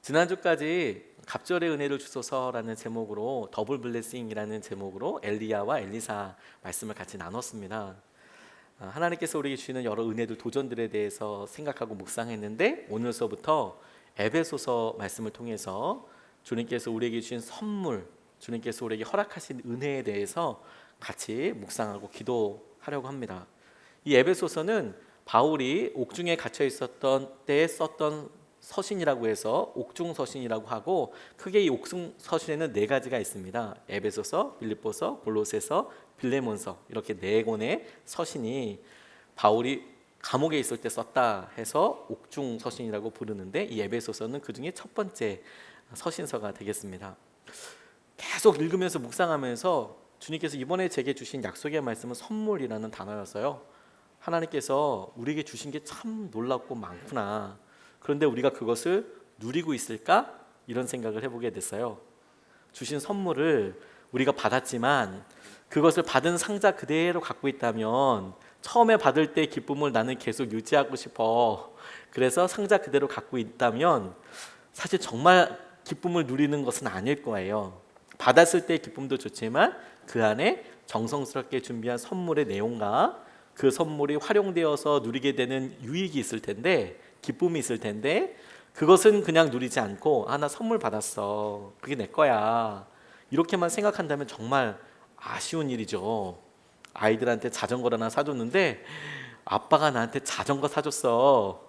지난주까지 갑절의 은혜를 주소서라는 제목으로 더블 블레싱이라는 제목으로 엘리야와 엘리사 말씀을 같이 나눴습니다. 하나님께서 우리에게 주시는 여러 은혜들, 도전들에 대해서 생각하고 묵상했는데 오늘서부터 에베소서 말씀을 통해서 주님께서 우리에게 주신 선물, 주님께서 우리에게 허락하신 은혜에 대해서 같이 묵상하고 기도하려고 합니다. 이 에베소서는 바울이 옥중에 갇혀 있었던 때에 썼던 서신이라고 해서 옥중 서신이라고 하고, 크게 이 옥중 서신에는 네 가지가 있습니다. 에베소서, 빌립보서, 골로새서, 빌레몬서, 이렇게 네 권의 서신이 바울이 감옥에 있을 때 썼다 해서 옥중 서신이라고 부르는데, 이 에베소서는 그 중에 첫 번째 서신서가 되겠습니다. 계속 읽으면서 묵상하면서 주님께서 이번에 제게 주신 약속의 말씀은 선물이라는 단어였어요. 하나님께서 우리에게 주신 게 참 놀랍고 많구나. 그런데 우리가 그것을 누리고 있을까? 이런 생각을 해보게 됐어요. 주신 선물을 우리가 받았지만 그것을 받은 상자 그대로 갖고 있다면, 처음에 받을 때 기쁨을 나는 계속 유지하고 싶어, 그래서 상자 그대로 갖고 있다면 사실 정말 기쁨을 누리는 것은 아닐 거예요. 받았을 때의 기쁨도 좋지만 그 안에 정성스럽게 준비한 선물의 내용과 그 선물이 활용되어서 누리게 되는 유익이 있을 텐데, 기쁨이 있을 텐데, 그것은 그냥 누리지 않고 나 선물 받았어, 그게 내 거야, 이렇게만 생각한다면 정말 아쉬운 일이죠. 아이들한테 자전거를 하나 사줬는데 아빠가 나한테 자전거 사줬어,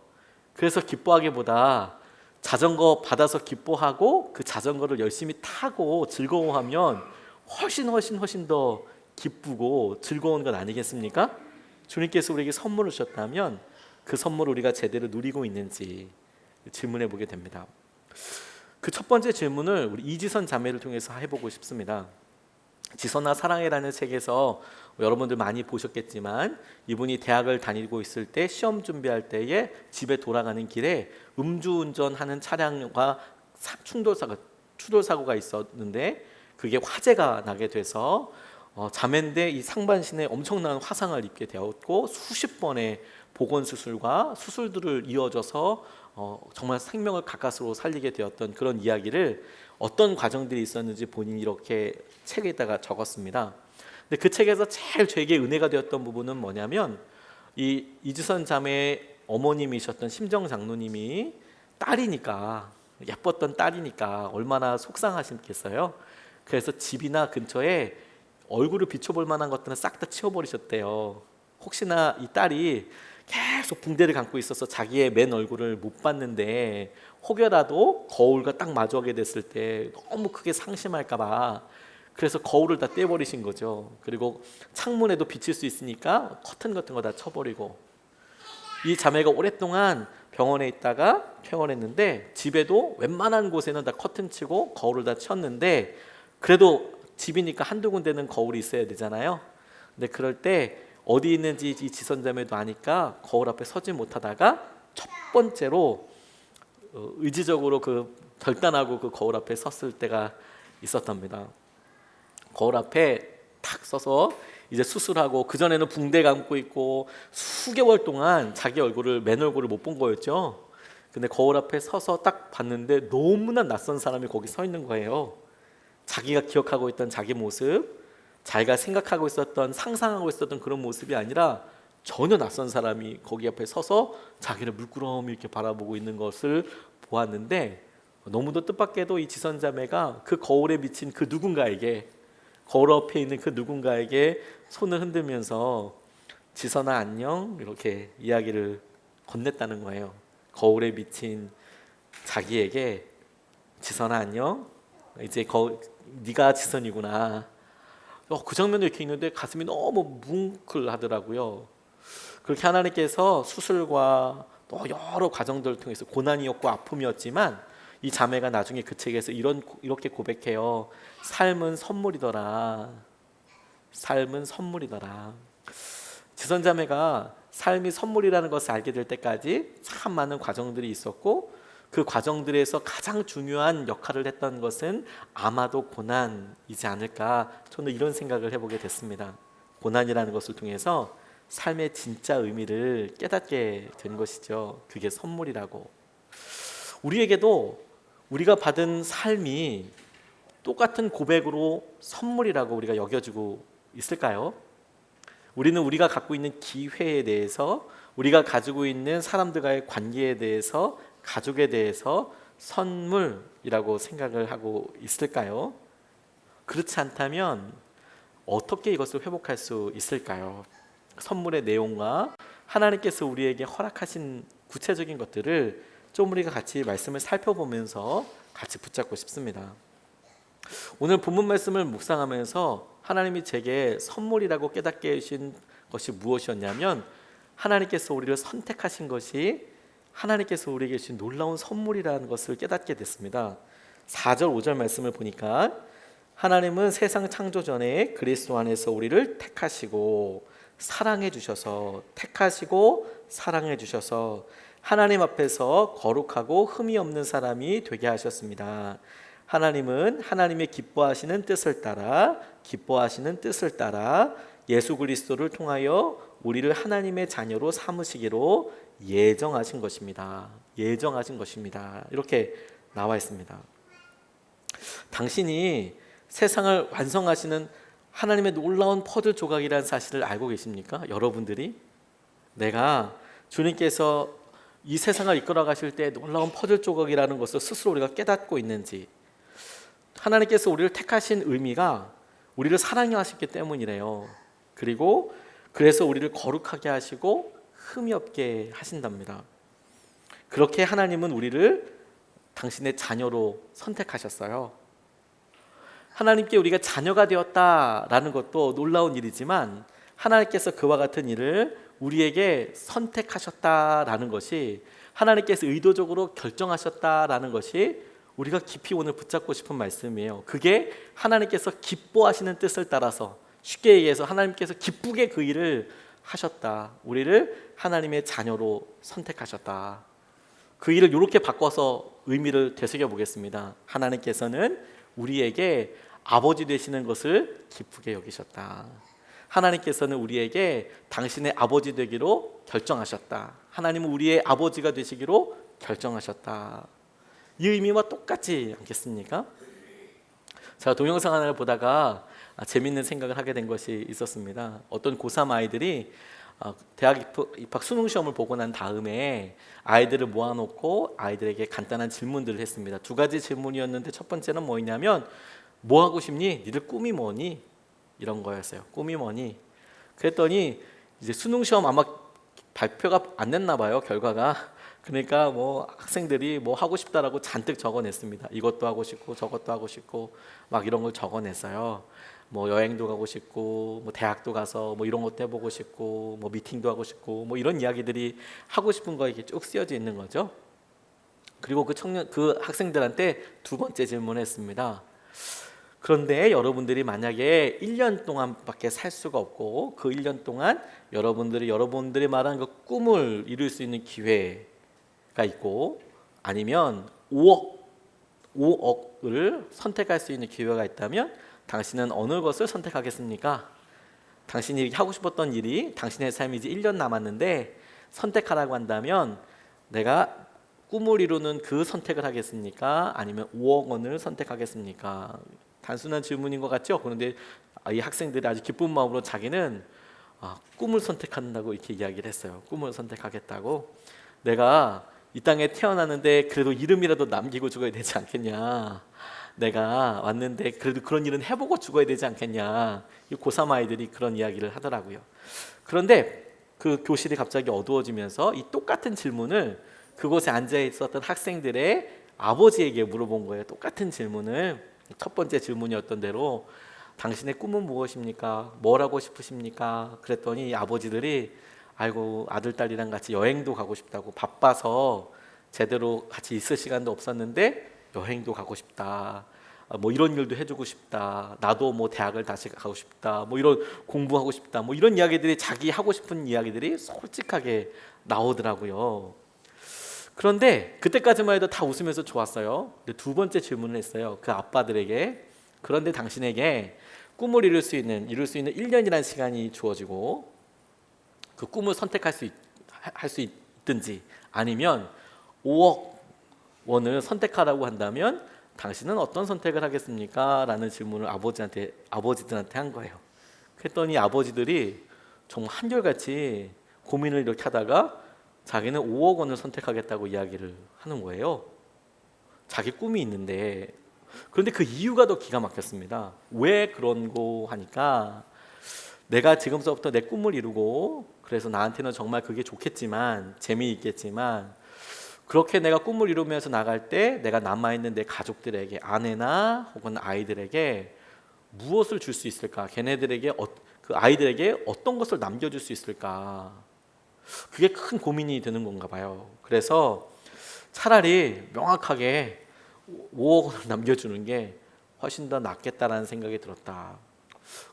그래서 기뻐하기보다 자전거 받아서 기뻐하고 그 자전거를 열심히 타고 즐거워하면 훨씬 더 기쁘고 즐거운 것 아니겠습니까? 주님께서 우리에게 선물을 주셨다면 그 선물을 우리가 제대로 누리고 있는지 질문해 보게 됩니다. 그 첫 번째 질문을 우리 이지선 자매를 통해서 해보고 싶습니다. 지선아 사랑해라는 책에서 여러분들 많이 보셨겠지만, 이분이 대학을 다니고 있을 때 시험 준비할 때에 집에 돌아가는 길에 음주운전하는 차량과 추돌사고가 있었는데, 그게 화재가 나게 돼서 자매인데 이 상반신에 엄청난 화상을 입게 되었고, 수십 번의 보건 수술과 수술들을 이어져서 정말 생명을 가까스로 살리게 되었던 그런 이야기를, 어떤 과정들이 있었는지 본인이 이렇게 책에다가 적었습니다. 근데 그 책에서 제일 저에게 은혜가 되었던 부분은 뭐냐면, 이 이주선 자매의 어머님이셨던 심정 장로님이 딸이니까, 예뻤던 딸이니까 얼마나 속상하셨겠어요. 그래서 집이나 근처에 얼굴을 비춰볼 만한 것들은 싹 다 치워버리셨대요. 혹시나 이 딸이 계속 붕대를 감고 있어서 자기의 맨 얼굴을 못 봤는데 혹여라도 거울과 딱 마주하게 됐을 때 너무 크게 상심할까봐, 그래서 거울을 다 떼버리신 거죠. 그리고 창문에도 비칠 수 있으니까 커튼 같은 거 다 쳐버리고, 이 자매가 오랫동안 병원에 있다가 퇴원했는데, 집에도 웬만한 곳에는 다 커튼 치고 거울을 다 쳤는데, 그래도 집이니까 한두 군데는 거울이 있어야 되잖아요. 근데 그럴 때 어디 있는지 이 지선자매도 아니까 거울 앞에 서지 못하다가 첫 번째로 의지적으로 결단하고 그 거울 앞에 섰을 때가 있었답니다. 거울 앞에 탁 서서 이제 수술하고, 그전에는 붕대 감고 있고 수개월 동안 자기 얼굴을, 맨 얼굴을 못 본 거였죠. 근데 거울 앞에 서서 딱 봤는데 너무나 낯선 사람이 거기 서 있는 거예요. 자기가 기억하고 있던 자기 모습, 자기가 생각하고 있었던, 상상하고 있었던 그런 모습이 아니라 전혀 낯선 사람이 거기 앞에 서서 자기를 물끄러미 이렇게 바라보고 있는 것을 보았는데, 너무도 뜻밖에도 이 지선자매가 그 거울에 비친 그 누군가에게, 거울 앞에 있는 그 누군가에게 손을 흔들면서 지선아 안녕, 이렇게 이야기를 건넸다는 거예요. 거울에 비친 자기에게 지선아 안녕, 이제 네가 지선이구나. 그 장면도 이렇게 있는데 가슴이 너무 뭉클하더라고요. 그렇게 하나님께서 수술과 또 여러 과정들을 통해서, 고난이었고 아픔이었지만 이 자매가 나중에 그 책에서 이렇게 고백해요. 삶은 선물이더라. 삶은 선물이더라. 지선자매가 삶이 선물이라는 것을 알게 될 때까지 참 많은 과정들이 있었고, 그 과정들에서 가장 중요한 역할을 했던 것은 아마도 고난이지 않을까, 저는 이런 생각을 해보게 됐습니다. 고난이라는 것을 통해서 삶의 진짜 의미를 깨닫게 된 것이죠. 그게 선물이라고. 우리에게도 우리가 받은 삶이 똑같은 고백으로 선물이라고 우리가 여겨지고 있을까요? 우리는 우리가 갖고 있는 기회에 대해서, 우리가 가지고 있는 사람들과의 관계에 대해서, 가족에 대해서 선물이라고 생각을 하고 있을까요? 그렇지 않다면 어떻게 이것을 회복할 수 있을까요? 선물의 내용과 하나님께서 우리에게 허락하신 구체적인 것들을 좀 우리가 같이 말씀을 살펴보면서 같이 붙잡고 싶습니다. 오늘 본문 말씀을 묵상하면서 하나님이 제게 선물이라고 깨닫게 해주신 것이 무엇이었냐면, 하나님께서 우리를 선택하신 것이 하나님께서 우리에게 주신 놀라운 선물이라는 것을 깨닫게 됐습니다. 4절 5절 말씀을 보니까, 하나님은 세상 창조 전에 그리스도 안에서 우리를 택하시고 사랑해 주셔서, 택하시고 사랑해 주셔서 하나님 앞에서 거룩하고 흠이 없는 사람이 되게 하셨습니다. 하나님은 하나님의 기뻐하시는 뜻을 따라 예수 그리스도를 통하여 우리를 하나님의 자녀로 삼으시기로 예정하신 것입니다. 예정하신 것입니다. 이렇게 나와 있습니다. 당신이 세상을 완성하시는 하나님의 놀라운 퍼즐 조각이라는 사실을 알고 계십니까? 여러분들이 내가 주님께서 이 세상을 이끌어 가실 때 놀라운 퍼즐 조각이라는 것을 스스로 우리가 깨닫고 있는지, 하나님께서 우리를 택하신 의미가 우리를 사랑하셨기 때문이래요. 그리고 그래서 우리를 거룩하게 하시고 흠이 없게 하신답니다. 그렇게 하나님은 우리를 당신의 자녀로 선택하셨어요. 하나님께 우리가 자녀가 되었다라는 것도 놀라운 일이지만, 하나님께서 그와 같은 일을 우리에게 선택하셨다라는 것이, 하나님께서 의도적으로 결정하셨다라는 것이 우리가 깊이 오늘 붙잡고 싶은 말씀이에요. 그게 하나님께서 기뻐하시는 뜻을 따라서, 쉽게 얘기해서 하나님께서 기쁘게 그 일을 하셨다. 우리를 하나님의 자녀로 선택하셨다. 그 일을 이렇게 바꿔서 의미를 되새겨 보겠습니다. 하나님께서는 우리에게 아버지 되시는 것을 기쁘게 여기셨다. 하나님께서는 우리에게 당신의 아버지 되기로 결정하셨다. 하나님은 우리의 아버지가 되시기로 결정하셨다. 이 의미와 똑같지 않겠습니까? 제가 동영상 하나를 보다가 재밌는 생각을 하게 된 것이 있었습니다. 어떤 고3 아이들이 대학 입학 수능 시험을 보고 난 다음에 아이들을 모아놓고 아이들에게 간단한 질문들을 했습니다. 두 가지 질문이었는데, 첫 번째는 뭐였냐면, 뭐 하고 싶니? 니들 꿈이 뭐니? 이런 거였어요. 꿈이 뭐니? 그랬더니 이제 수능 시험 아마 발표가 안 됐나 봐요, 결과가. 그러니까 뭐 학생들이 뭐 하고 싶다라고 잔뜩 적어냈습니다. 이것도 하고 싶고 저것도 하고 싶고 막 이런 걸 적어냈어요. 뭐 여행도 가고 싶고, 뭐 대학도 가서 뭐 이런 것도 해보고 싶고, 뭐 미팅도 하고 싶고, 뭐 이런 이야기들이 하고 싶은 거 이렇게 쭉 쓰여져 있는 거죠. 그리고 그 학생들한테 두 번째 질문했습니다. 그런데 여러분들이 만약에 1년 동안밖에 살 수가 없고, 그 1년 동안 여러분들이 말한 그 꿈을 이룰 수 있는 기회가 있고, 아니면 5억을 선택할 수 있는 기회가 있다면 당신은 어느 것을 선택하겠습니까? 당신이 하고 싶었던 일이, 당신의 삶이 이제 1년 남았는데 선택하라고 한다면 내가 꿈을 이루는 그 선택을 하겠습니까? 아니면 5억 원을 선택하겠습니까? 단순한 질문인 것 같죠? 그런데 이 학생들이 아주 기쁜 마음으로 자기는 꿈을 선택한다고 이렇게 이야기를 했어요. 꿈을 선택하겠다고. 내가 이 땅에 태어나는데 그래도 이름이라도 남기고 죽어야 되지 않겠냐. 내가 왔는데 그래도 그런 일은 해보고 죽어야 되지 않겠냐. 이 고3 아이들이 그런 이야기를 하더라고요. 그런데 그 교실이 갑자기 어두워지면서 이 똑같은 질문을 그곳에 앉아 있었던 학생들의 아버지에게 물어본 거예요. 똑같은 질문을. 첫 번째 질문이었던 대로, 당신의 꿈은 무엇입니까? 뭘 하고 싶으십니까? 그랬더니 아버지들이 아이고, 아들 딸이랑 같이 여행도 가고 싶다고, 바빠서 제대로 같이 있을 시간도 없었는데 여행도 가고 싶다. 뭐 이런 일도 해주고 싶다. 나도 뭐 대학을 다시 가고 싶다. 뭐 이런 공부하고 싶다. 뭐 이런 이야기들이, 자기 하고 싶은 이야기들이 솔직하게 나오더라고요. 그런데 그때까지만 해도 다 웃으면서 좋았어요. 근데 두 번째 질문을 했어요. 그 아빠들에게. 그런데 당신에게 꿈을 이룰 수 있는 1년이라는 시간이 주어지고, 그 꿈을 선택할 수 있든지, 아니면 5억 원을 선택하라고 한다면 당신은 어떤 선택을 하겠습니까? 라는 질문을 아버지들한테 한 거예요. 그랬더니 아버지들이 정말 한결같이 고민을 이렇게 하다가 자기는 5억 원을 선택하겠다고 이야기를 하는 거예요. 자기 꿈이 있는데. 그런데 그 이유가 더 기가 막혔습니다. 왜 그런 거 하니까 내가 지금서부터 내 꿈을 이루고 그래서 나한테는 정말 그게 좋겠지만 재미있겠지만 그렇게 내가 꿈을 이루면서 나갈 때 내가 남아있는 내 가족들에게 아내나 혹은 아이들에게 무엇을 줄 수 있을까? 걔네들에게 그 아이들에게 어떤 것을 남겨줄 수 있을까? 그게 큰 고민이 되는 건가 봐요. 그래서 차라리 명확하게 5억 원을 남겨주는 게 훨씬 더 낫겠다라는 생각이 들었다.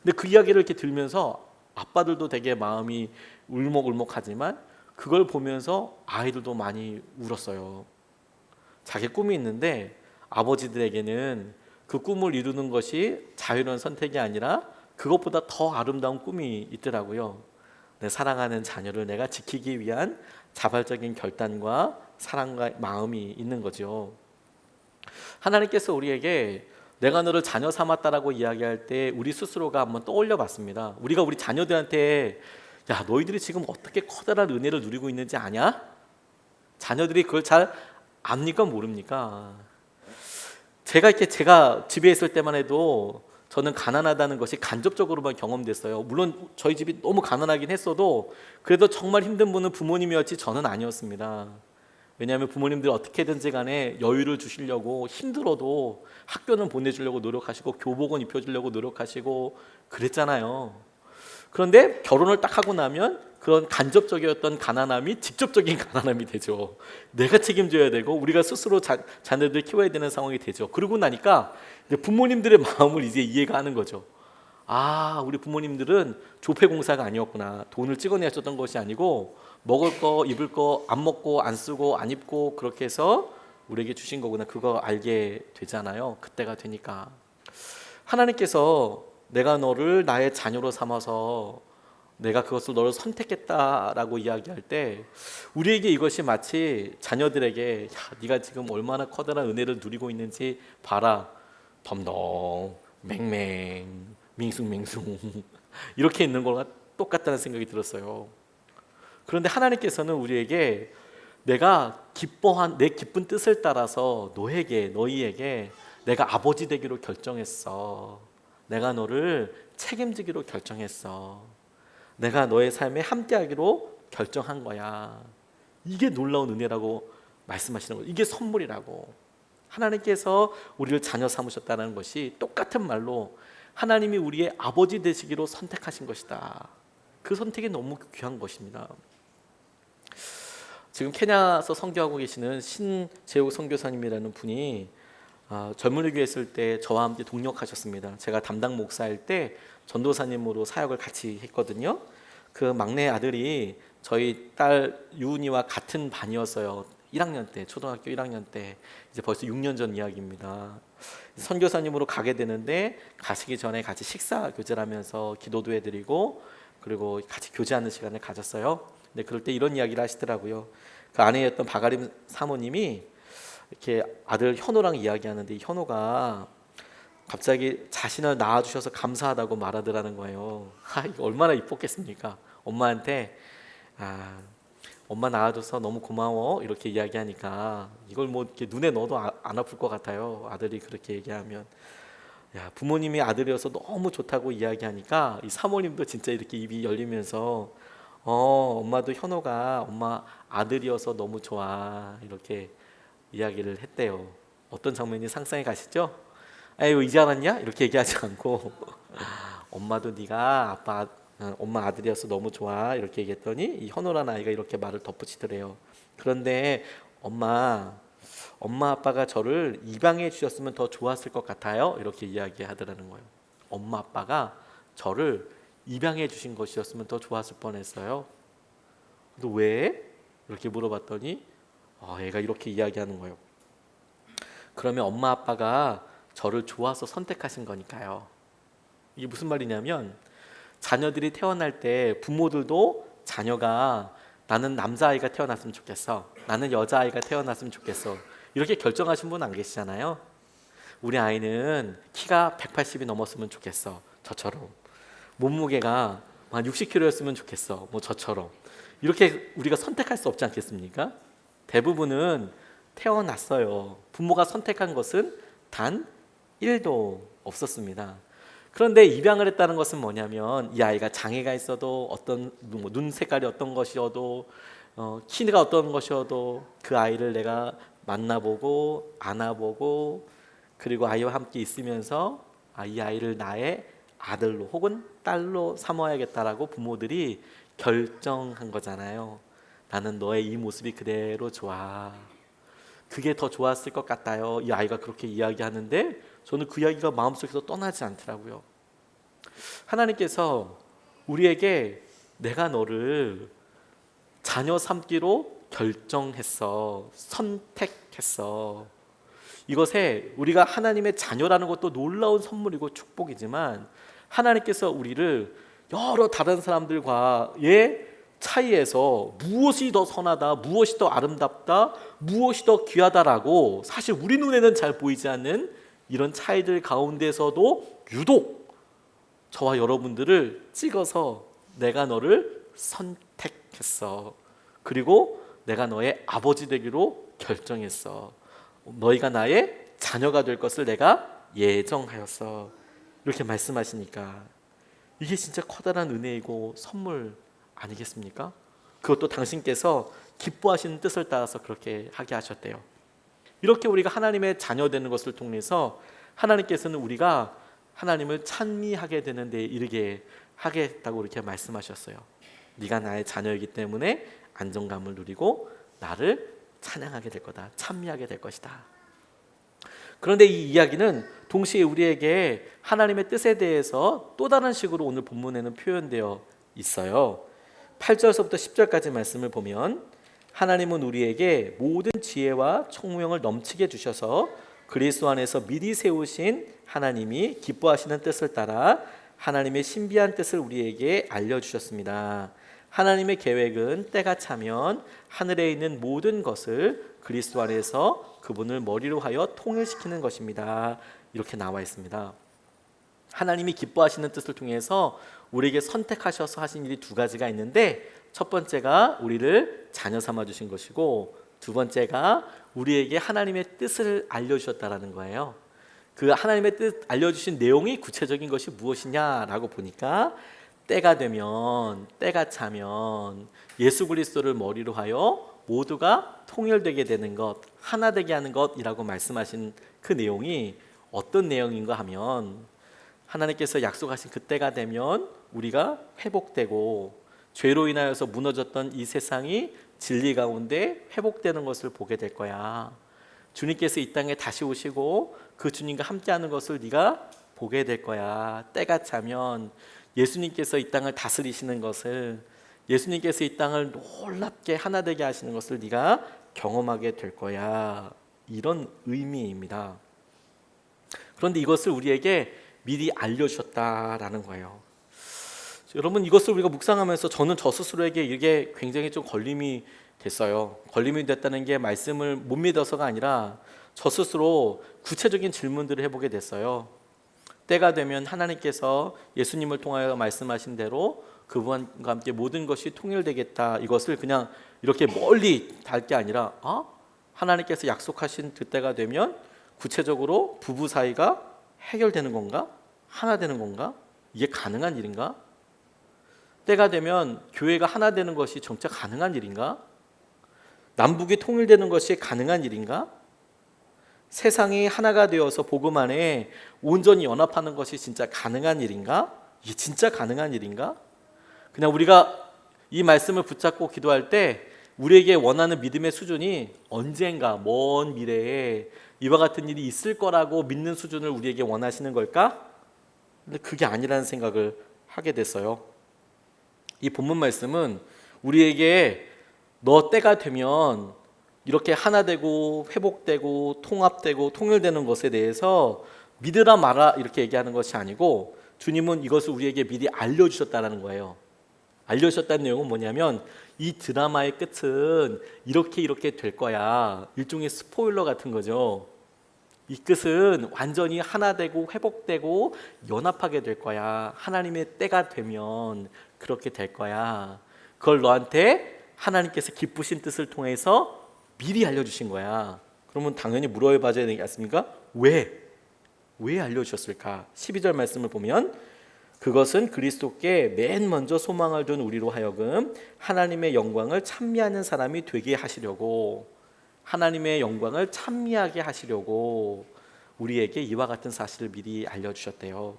근데 그 이야기를 이렇게 들으면서 아빠들도 되게 마음이 울먹울먹하지만 그걸 보면서 아이들도 많이 울었어요. 자기 꿈이 있는데 아버지들에게는 그 꿈을 이루는 것이 자유로운 선택이 아니라 그것보다 더 아름다운 꿈이 있더라고요. 내 사랑하는 자녀를 내가 지키기 위한 자발적인 결단과 사랑과 마음이 있는 거죠. 하나님께서 우리에게 내가 너를 자녀 삼았다라고 이야기할 때 우리 스스로가 한번 떠올려 봤습니다. 우리가 우리 자녀들한테 야, 너희들이 지금 어떻게 커다란 은혜를 누리고 있는지 아냐? 자녀들이 그걸 잘 압니까 모릅니까? 제가 집에 있을 때만 해도 저는 가난하다는 것이 간접적으로만 경험됐어요. 물론 저희 집이 너무 가난하긴 했어도 그래도 정말 힘든 분은 부모님이었지 저는 아니었습니다. 왜냐하면 부모님들이 어떻게든지 간에 여유를 주시려고 힘들어도 학교는 보내주려고 노력하시고 교복은 입혀주려고 노력하시고 그랬잖아요. 그런데 결혼을 딱 하고 나면 그런 간접적이었던 가난함이 직접적인 가난함이 되죠. 내가 책임져야 되고 우리가 스스로 자녀들 키워야 되는 상황이 되죠. 그러고 나니까 이제 부모님들의 마음을 이제 이해가 하는 거죠. 아, 우리 부모님들은 조폐공사가 아니었구나. 돈을 찍어내셨던 것이 아니고 먹을 거, 입을 거 안 먹고 안 쓰고 안 입고 그렇게 해서 우리에게 주신 거구나. 그거 알게 되잖아요. 그때가 되니까. 하나님께서 내가 너를 나의 자녀로 삼아서 내가 그것을 너를 선택했다라고 이야기할 때 우리에게 이것이 마치 자녀들에게 야, 네가 지금 얼마나 커다란 은혜를 누리고 있는지 봐라. 덤덤, 맹맹, 밍숭맹숭 이렇게 있는 거랑 똑같다는 생각이 들었어요. 그런데 하나님께서는 우리에게 내가 기뻐한 내 기쁜 뜻을 따라서 너희에게 내가 아버지 되기로 결정했어. 내가 너를 책임지기로 결정했어. 내가 너의 삶에 함께하기로 결정한 거야. 이게 놀라운 은혜라고 말씀하시는 거예요. 이게 선물이라고. 하나님께서 우리를 자녀 삼으셨다는 것이 똑같은 말로 하나님이 우리의 아버지 되시기로 선택하신 것이다. 그 선택이 너무 귀한 것입니다. 지금 케냐에서 선교하고 계시는 신재욱 선교사님이라는 분이 젊은이 교회 있을 때 저와 함께 동역하셨습니다. 제가 담당 목사일 때 전도사님으로 사역을 같이 했거든요. 그 막내 아들이 저희 딸 유은이와 같은 반이었어요. 1학년 때, 초등학교 1학년 때. 이제 벌써 6년 전 이야기입니다. 선교사님으로 가게 되는데 가시기 전에 같이 식사 교제를 하면서 기도도 해드리고 그리고 같이 교제하는 시간을 가졌어요. 근데 그럴 때 이런 이야기를 하시더라고요. 그 아내였던 박아림 사모님이 이렇게 아들 현호랑 이야기하는데 이 현호가 갑자기 자신을 낳아주셔서 감사하다고 말하더라는 거예요. 이거 얼마나 이뻤겠습니까? 엄마한테 엄마 낳아줘서 너무 고마워 이렇게 이야기하니까 이걸 뭐 이렇게 눈에 넣어도 안 아플 것 같아요. 아들이 그렇게 얘기하면. 야, 부모님이 아들이어서 너무 좋다고 이야기하니까 이 사모님도 진짜 이렇게 입이 열리면서 엄마도 현호가 엄마 아들이어서 너무 좋아 이렇게 이야기를 했대요. 어떤 장면이 상상이 가시죠? 아이고 이제 알았냐? 이렇게 얘기하지 않고 엄마도 네가 엄마 아들이어서 너무 좋아 이렇게 얘기했더니 이 현호라는 아이가 이렇게 말을 덧붙이더래요. 그런데 엄마 아빠가 저를 입양해 주셨으면 더 좋았을 것 같아요 이렇게 이야기하더라는 거예요. 엄마 아빠가 저를 입양해 주신 것이었으면 더 좋았을 뻔했어요. 너 왜? 이렇게 물어봤더니 얘가 이렇게 이야기하는 거예요. 그러면 엄마 아빠가 저를 좋아서 선택하신 거니까요. 이게 무슨 말이냐면 자녀들이 태어날 때 부모들도 자녀가 나는 남자아이가 태어났으면 좋겠어. 나는 여자아이가 태어났으면 좋겠어. 이렇게 결정하신 분 안 계시잖아요. 우리 아이는 키가 180이 넘었으면 좋겠어. 저처럼. 몸무게가 한 60kg였으면 좋겠어. 뭐 저처럼. 이렇게 우리가 선택할 수 없지 않겠습니까? 대부분은 태어났어요. 부모가 선택한 것은 단 1도 없었습니다. 그런데 입양을 했다는 것은 뭐냐면 이 아이가 장애가 있어도 어떤 눈 색깔이 어떤 것이어도 키가 어떤 것이어도 그 아이를 내가 만나보고 안아보고 그리고 아이와 함께 있으면서 이 아이를 나의 아들로 혹은 딸로 삼아야겠다라고 부모들이 결정한 거잖아요. 나는 너의 이 모습이 그대로 좋아. 그게 더 좋았을 것 같아요. 이 아이가 그렇게 이야기하는데 저는 그 이야기가 마음속에서 떠나지 않더라고요. 하나님께서 우리에게 내가 너를 자녀 삼기로 결정했어. 선택했어. 이것에 우리가 하나님의 자녀라는 것도 놀라운 선물이고 축복이지만 하나님께서 우리를 여러 다른 사람들과의 차이에서 무엇이 더 선하다, 무엇이 더 아름답다, 무엇이 더 귀하다라고 사실 우리 눈에는 잘 보이지 않는 이런 차이들 가운데서도 유독 저와 여러분들을 찍어서 내가 너를 선택했어. 그리고 내가 너의 아버지 되기로 결정했어. 너희가 나의 자녀가 될 것을 내가 예정하였어. 이렇게 말씀하시니까 이게 진짜 커다란 은혜이고 선물 아니겠습니까? 그것도 당신께서 기뻐하시는 뜻을 따라서 그렇게 하게 하셨대요. 이렇게 우리가 하나님의 자녀 되는 것을 통해서 하나님께서는 우리가 하나님을 찬미하게 되는 데 이르게 하겠다고 이렇게 말씀하셨어요. 네가 나의 자녀이기 때문에 안정감을 누리고 나를 찬양하게 될 거다. 찬미하게 될 것이다. 그런데 이 이야기는 동시에 우리에게 하나님의 뜻에 대해서 또 다른 식으로 오늘 본문에는 표현되어 있어요. 8절서부터 10절까지 말씀을 보면 하나님은 우리에게 모든 지혜와 총명을 넘치게 주셔서 그리스도 안에서 미리 세우신 하나님이 기뻐하시는 뜻을 따라 하나님의 신비한 뜻을 우리에게 알려주셨습니다. 하나님의 계획은 때가 차면 하늘에 있는 모든 것을 그리스도 안에서 그분을 머리로 하여 통일시키는 것입니다. 이렇게 나와 있습니다. 하나님이 기뻐하시는 뜻을 통해서 우리에게 선택하셔서 하신 일이 두 가지가 있는데 첫 번째가 우리를 자녀 삼아 주신 것이고 두 번째가 우리에게 하나님의 뜻을 알려주셨다라는 거예요. 그 하나님의 뜻 알려주신 내용이 구체적인 것이 무엇이냐라고 보니까 때가 되면 때가 차면 예수 그리스도를 머리로 하여 모두가 통일되게 되는 것, 하나 되게 하는 것이라고 말씀하신 그 내용이 어떤 내용인가 하면 하나님께서 약속하신 그때가 되면 우리가 회복되고 죄로 인하여서 무너졌던 이 세상이 진리 가운데 회복되는 것을 보게 될 거야. 주님께서 이 땅에 다시 오시고 그 주님과 함께하는 것을 네가 보게 될 거야. 때가 차면 예수님께서 이 땅을 다스리시는 것을, 예수님께서 이 땅을 놀랍게 하나 되게 하시는 것을 네가 경험하게 될 거야. 이런 의미입니다. 그런데 이것을 우리에게 미리 알려주셨다라는 거예요. 여러분, 이것을 우리가 묵상하면서 저는 저 스스로에게 이게 굉장히 좀 걸림이 됐어요. 걸림이 됐다는 게 말씀을 못 믿어서가 아니라 저 스스로 구체적인 질문들을 해보게 됐어요. 때가 되면 하나님께서 예수님을 통하여 말씀하신 대로 그분과 함께 모든 것이 통일되겠다. 이것을 그냥 이렇게 멀리 달 게 아니라 하나님께서 약속하신 그때가 되면 구체적으로 부부 사이가 해결되는 건가? 하나 되는 건가? 이게 가능한 일인가? 때가 되면 교회가 하나 되는 것이 정말 가능한 일인가? 남북이 통일되는 것이 가능한 일인가? 세상이 하나가 되어서 복음 안에 온전히 연합하는 것이 진짜 가능한 일인가? 이게 진짜 가능한 일인가? 그냥 우리가 이 말씀을 붙잡고 기도할 때 우리에게 원하는 믿음의 수준이 언젠가 먼 미래에 이와 같은 일이 있을 거라고 믿는 수준을 우리에게 원하시는 걸까? 근데 그게 아니라는 생각을 하게 됐어요. 이 본문 말씀은 우리에게 너 때가 되면 이렇게 하나 되고 회복되고 통합되고 통일되는 것에 대해서 믿으라 마라 이렇게 얘기하는 것이 아니고 주님은 이것을 우리에게 미리 알려주셨다는 거예요. 알려주셨다는 내용은 뭐냐면 이 드라마의 끝은 이렇게 될 거야. 일종의 스포일러 같은 거죠. 이 끝은 완전히 하나 되고 회복되고 연합하게 될 거야. 하나님의 때가 되면 그렇게 될 거야. 그걸 너한테 하나님께서 기쁘신 뜻을 통해서 미리 알려주신 거야. 그러면 당연히 물어봐야 되지 않습니까? 왜 알려주셨을까? 12절 말씀을 보면 그것은 그리스도께 맨 먼저 소망을 둔 우리로 하여금 하나님의 영광을 찬미하는 사람이 되게 하시려고, 하나님의 영광을 찬미하게 하시려고 우리에게 이와 같은 사실을 미리 알려주셨대요.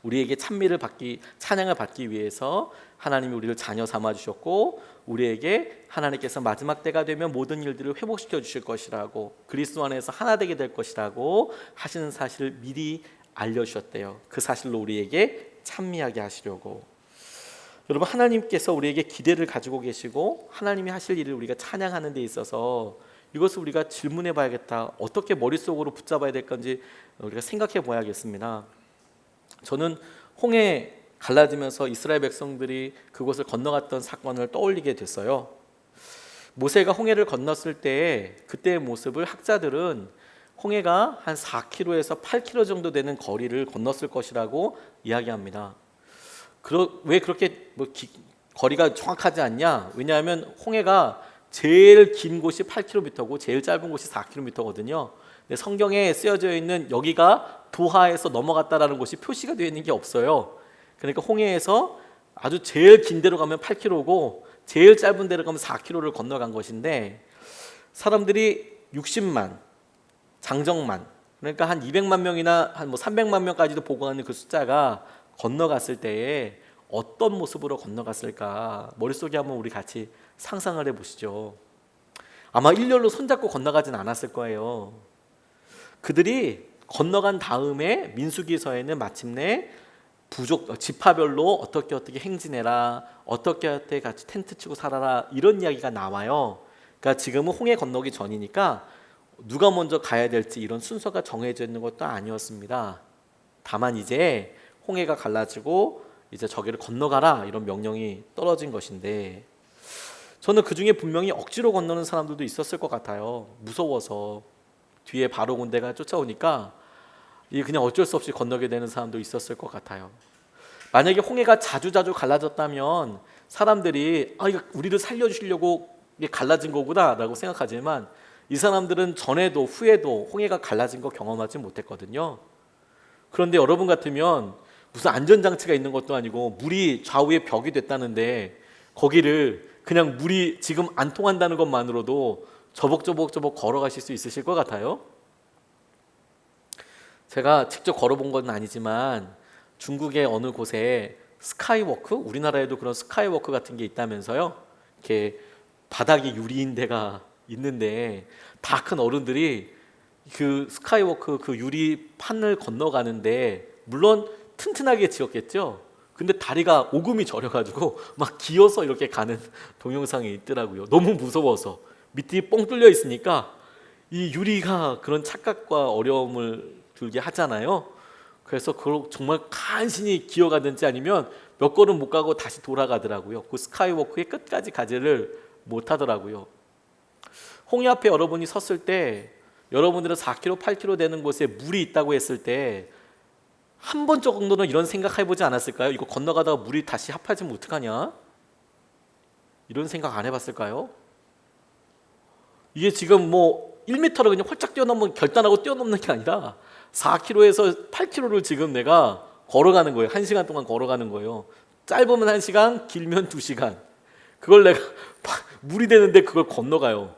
우리에게 찬양을 받기 위해서 하나님이 우리를 자녀 삼아 주셨고, 우리에게 하나님께서 마지막 때가 되면 모든 일들을 회복시켜 주실 것이라고, 그리스도 안에서 하나 되게 될 것이라고 하시는 사실을 미리 알려주셨대요. 그 사실로 우리에게 찬미하게 하시려고. 여러분, 하나님께서 우리에게 기대를 가지고 계시고 하나님이 하실 일을 우리가 찬양하는 데 있어서 이것을 우리가 질문해 봐야겠다. 어떻게 머릿속으로 붙잡아야 될 건지 우리가 생각해 봐야겠습니다. 저는 홍해 갈라지면서 이스라엘 백성들이 그곳을 건너갔던 사건을 떠올리게 됐어요. 모세가 홍해를 건넜을 때 그때의 모습을 학자들은 홍해가 한 4km에서 8km 정도 되는 거리를 건넜을 것이라고 이야기합니다. 왜 그렇게 거리가 정확하지 않냐? 왜냐하면 홍해가 제일 긴 곳이 8km고 제일 짧은 곳이 4km거든요. 근데 성경에 쓰여져 있는 여기가 도하에서 넘어갔다라는 곳이 표시가 되어 있는 게 없어요. 그러니까 홍해에서 아주 제일 긴 데로 가면 8km고 제일 짧은 데로 가면 4km를 건너간 것인데, 사람들이 60만, 장정만, 그러니까 한 200만 명이나 한 300만 명까지도 보고하는 그 숫자가 건너갔을 때에 어떤 모습으로 건너갔을까? 머릿속에 한번 우리 같이 상상을 해보시죠. 아마 일렬로 손잡고 건너가진 않았을 거예요. 그들이 건너간 다음에 민수기서에는 마침내 지파별로 어떻게 행진해라, 어떻게 같이 텐트 치고 살아라, 이런 이야기가 나와요. 그러니까 지금은 홍해 건너기 전이니까 누가 먼저 가야 될지 이런 순서가 정해져 있는 것도 아니었습니다. 다만 이제 홍해가 갈라지고 이제 저기를 건너가라 이런 명령이 떨어진 것인데, 저는 그 중에 분명히 억지로 건너는 사람들도 있었을 것 같아요. 무서워서 뒤에 바로 군대가 쫓아오니까 그냥 어쩔 수 없이 건너게 되는 사람도 있었을 것 같아요. 만약에 홍해가 자주 갈라졌다면 사람들이 이거 우리를 살려주시려고 이게 갈라진 거구나 라고 생각하지만, 이 사람들은 전에도 후에도 홍해가 갈라진 거 경험하지 못했거든요. 그런데 여러분 같으면 무슨 안전장치가 있는 것도 아니고 물이 좌우에 벽이 됐다는데 거기를 그냥 물이 지금 안 통한다는 것만으로도 저벅저벅 걸어가실 수 있으실 것 같아요? 제가 직접 걸어본 건 아니지만 중국의 어느 곳에 스카이워크, 우리나라에도 그런 스카이워크 같은 게 있다면서요. 이렇게 바닥이 유리인 데가 있는데 다 큰 어른들이 그 스카이워크 그 유리판을 건너가는데, 물론 튼튼하게 지었겠죠. 근데 다리가 오금이 저려가지고 막 기어서 이렇게 가는 동영상이 있더라고요. 너무 무서워서 밑이 뻥 뚫려 있으니까 이 유리가 그런 착각과 어려움을 들게 하잖아요. 그래서 그걸 정말 간신히 기어가든지 아니면 몇 걸음 못 가고 다시 돌아가더라고요. 그 스카이워크의 끝까지 가지를 못하더라고요. 홍해 앞에 여러분이 섰을 때, 여러분들은 4km, 8km 되는 곳에 물이 있다고 했을 때 한 번 정도는 이런 생각 해보지 않았을까요? 이거 건너가다가 물이 다시 합해지면 어떡하냐? 이런 생각 안 해봤을까요? 이게 지금 1m를 그냥 활짝 뛰어넘는, 결단하고 뛰어넘는 게 아니라 4km에서 8km를 지금 내가 걸어가는 거예요. 1시간 동안 걸어가는 거예요. 짧으면 1시간, 길면 2시간. 그걸 내가 물이 되는데 그걸 건너가요.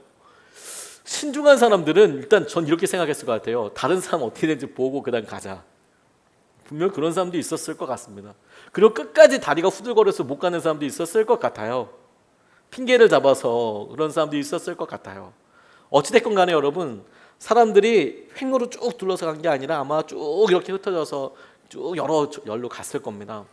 신중한 사람들은 일단 전 이렇게 생각했을 것 같아요. 다른 사람 어떻게 되는지 보고 그다음 가자. 분명 그런 사람도 있었을 것 같습니다. 그리고 끝까지 다리가 후들거려서 못 가는 사람도 있었을 것 같아요. 핑계를 잡아서 그런 사람도 있었을 것 같아요. 어찌됐건 간에 여러분, 사람들이 횡으로 쭉 둘러서 간 게 아니라 아마 쭉 이렇게 흩어져서 쭉 여러 열로 갔을 겁니다.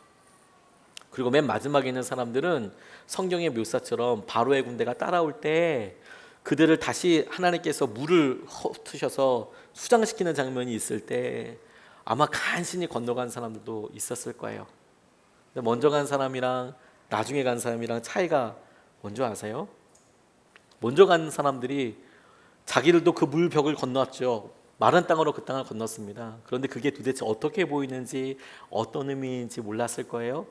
그리고 맨 마지막에 있는 사람들은 성경의 묘사처럼 바로의 군대가 따라올 때 그들을 다시 하나님께서 물을 흩으셔서 수장시키는 장면이 있을 때 아마 간신히 건너간 사람들도 있었을 거예요. 근데 먼저 간 사람이랑 나중에 간 사람이랑 차이가 뭔지 아세요? 먼저 간 사람들이 자기들도 그 물벽을 건너왔죠. 마른 땅으로 그 땅을 건넜습니다. 그런데 그게 도대체 어떻게 보이는지 어떤 의미인지 몰랐을 거예요.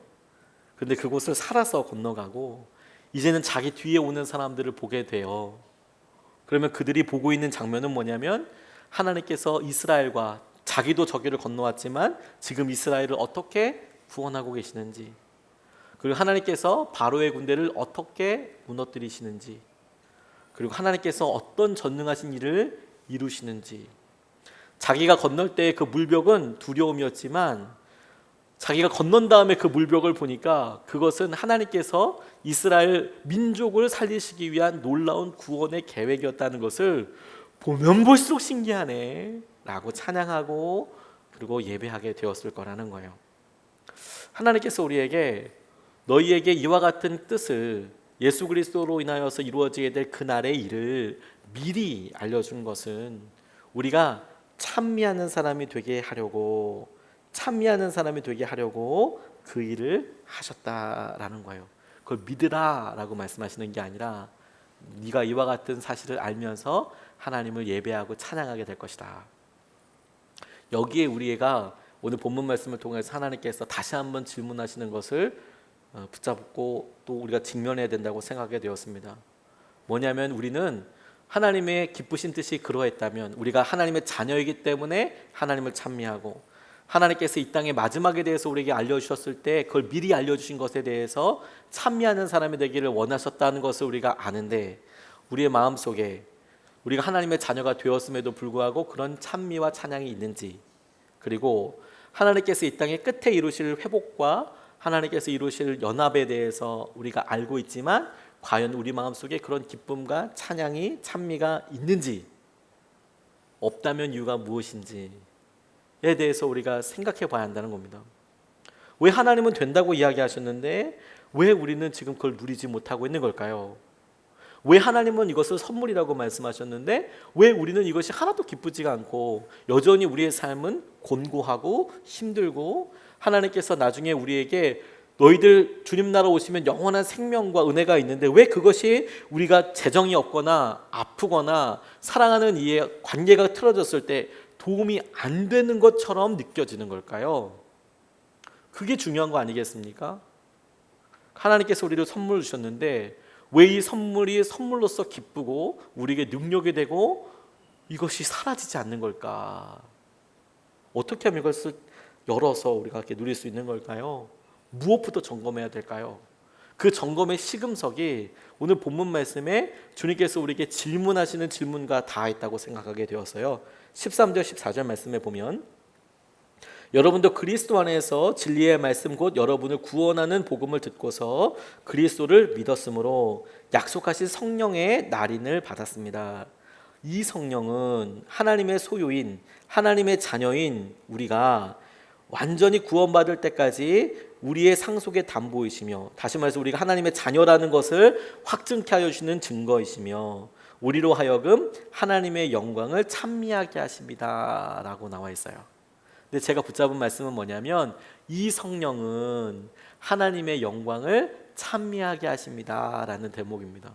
그런데 그곳을 살아서 건너가고 이제는 자기 뒤에 오는 사람들을 보게 돼요. 그러면 그들이 보고 있는 장면은 뭐냐면 하나님께서 이스라엘과 자기도 저기를 건너왔지만 지금 이스라엘을 어떻게 구원하고 계시는지, 그리고 하나님께서 바로의 군대를 어떻게 무너뜨리시는지, 그리고 하나님께서 어떤 전능하신 일을 이루시는지. 자기가 건널 때 그 물벽은 두려움이었지만 자기가 건넌 다음에 그 물벽을 보니까 그것은 하나님께서 이스라엘 민족을 살리시기 위한 놀라운 구원의 계획이었다는 것을 보면 볼수록 신기하네 라고 찬양하고 그리고 예배하게 되었을 거라는 거예요. 하나님께서 우리에게 너희에게 이와 같은 뜻을, 예수 그리스도로 인하여서 이루어지게 될 그날의 일을 미리 알려준 것은 우리가 찬미하는 사람이 되게 하려고 그 일을 하셨다라는 거예요. 그걸 믿으라라고 말씀하시는 게 아니라 네가 이와 같은 사실을 알면서 하나님을 예배하고 찬양하게 될 것이다. 여기에 우리가 오늘 본문 말씀을 통해서 하나님께서 다시 한번 질문하시는 것을 붙잡고 또 우리가 직면해야 된다고 생각하게 되었습니다. 뭐냐면 우리는 하나님의 기쁘신 뜻이 그러했다면, 우리가 하나님의 자녀이기 때문에 하나님을 찬미하고, 하나님께서 이 땅의 마지막에 대해서 우리에게 알려주셨을 때 그걸 미리 알려주신 것에 대해서 찬미하는 사람이 되기를 원하셨다는 것을 우리가 아는데, 우리의 마음속에 우리가 하나님의 자녀가 되었음에도 불구하고 그런 찬미와 찬양이 있는지, 그리고 하나님께서 이 땅의 끝에 이루실 회복과 하나님께서 이루실 연합에 대해서 우리가 알고 있지만 과연 우리 마음속에 그런 기쁨과 찬양이, 찬미가 있는지, 없다면 이유가 무엇인지에 대해서 우리가 생각해 봐야 한다는 겁니다. 왜 하나님은 된다고 이야기하셨는데 왜 우리는 지금 그걸 누리지 못하고 있는 걸까요? 왜 하나님은 이것을 선물이라고 말씀하셨는데 왜 우리는 이것이 하나도 기쁘지가 않고 여전히 우리의 삶은 곤고하고 힘들고, 하나님께서 나중에 우리에게 너희들 주님 나라 오시면 영원한 생명과 은혜가 있는데 왜 그것이 우리가 재정이 없거나 아프거나 사랑하는 이의 관계가 틀어졌을 때 도움이 안 되는 것처럼 느껴지는 걸까요? 그게 중요한 거 아니겠습니까? 하나님께서 우리를 선물 주셨는데 왜 이 선물이 선물로서 기쁘고 우리에게 능력이 되고 이것이 사라지지 않는 걸까? 어떻게 하면 이것을 열어서 우리가 이렇게 누릴 수 있는 걸까요? 무엇부터 점검해야 될까요? 그 점검의 시금석이 오늘 본문 말씀에 주님께서 우리에게 질문하시는 질문과 다 있다고 생각하게 되었어요. 13절 14절 말씀에 보면 여러분도 그리스도 안에서 진리의 말씀 곧 여러분을 구원하는 복음을 듣고서 그리스도를 믿었으므로 약속하신 성령의 날인을 받았습니다. 이 성령은 하나님의 소유인, 하나님의 자녀인 우리가 완전히 구원받을 때까지 우리의 상속의 담보이시며, 다시 말해서 우리가 하나님의 자녀라는 것을 확증케 하여 주시는 증거이시며 우리로 하여금 하나님의 영광을 찬미하게 하십니다 라고 나와 있어요. 근데 제가 붙잡은 말씀은 뭐냐면 이 성령은 하나님의 영광을 찬미하게 하십니다 라는 대목입니다.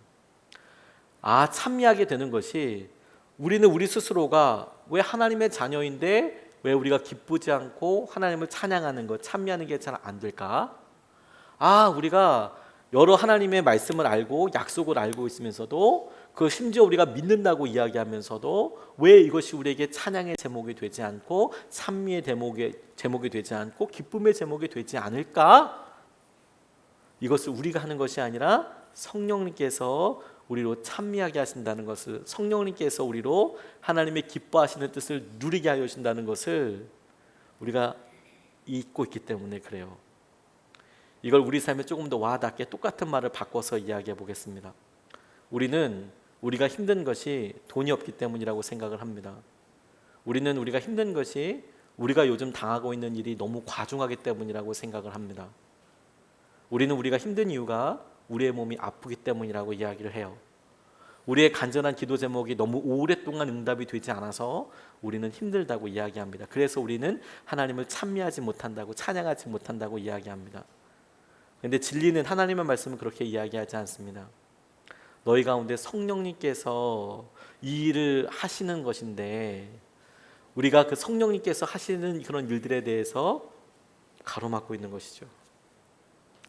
찬미하게 되는 것이, 우리는 우리 스스로가 왜 하나님의 자녀인데 왜 우리가 기쁘지 않고 하나님을 찬양하는 것, 찬미하는 게 잘 안 될까? 우리가 여러 하나님의 말씀을 알고 약속을 알고 있으면서도 그 심지어 우리가 믿는다고 이야기하면서도 왜 이것이 우리에게 찬양의 제목이 되지 않고 찬미의 제목이 되지 않고 기쁨의 제목이 되지 않을까? 이것을 우리가 하는 것이 아니라 성령님께서 우리로 찬미하게 하신다는 것을, 성령님께서 우리로 하나님의 기뻐하시는 뜻을 누리게 하여 주신다는 것을 우리가 잊고 있기 때문에 그래요. 이걸 우리 삶에 조금 더 와닿게 똑같은 말을 바꿔서 이야기해 보겠습니다. 우리는 우리가 힘든 것이 돈이 없기 때문이라고 생각을 합니다. 우리는 우리가 힘든 것이 우리가 요즘 당하고 있는 일이 너무 과중하기 때문이라고 생각을 합니다. 우리는 우리가 힘든 이유가 우리의 몸이 아프기 때문이라고 이야기를 해요. 우리의 간절한 기도 제목이 너무 오랫동안 응답이 되지 않아서 우리는 힘들다고 이야기합니다. 그래서 우리는 하나님을 찬미하지 못한다고, 찬양하지 못한다고 이야기합니다. 근데 진리는 하나님의 말씀은 그렇게 이야기하지 않습니다. 너희 가운데 성령님께서 이 일을 하시는 것인데 우리가 그 성령님께서 하시는 그런 일들에 대해서 가로막고 있는 것이죠.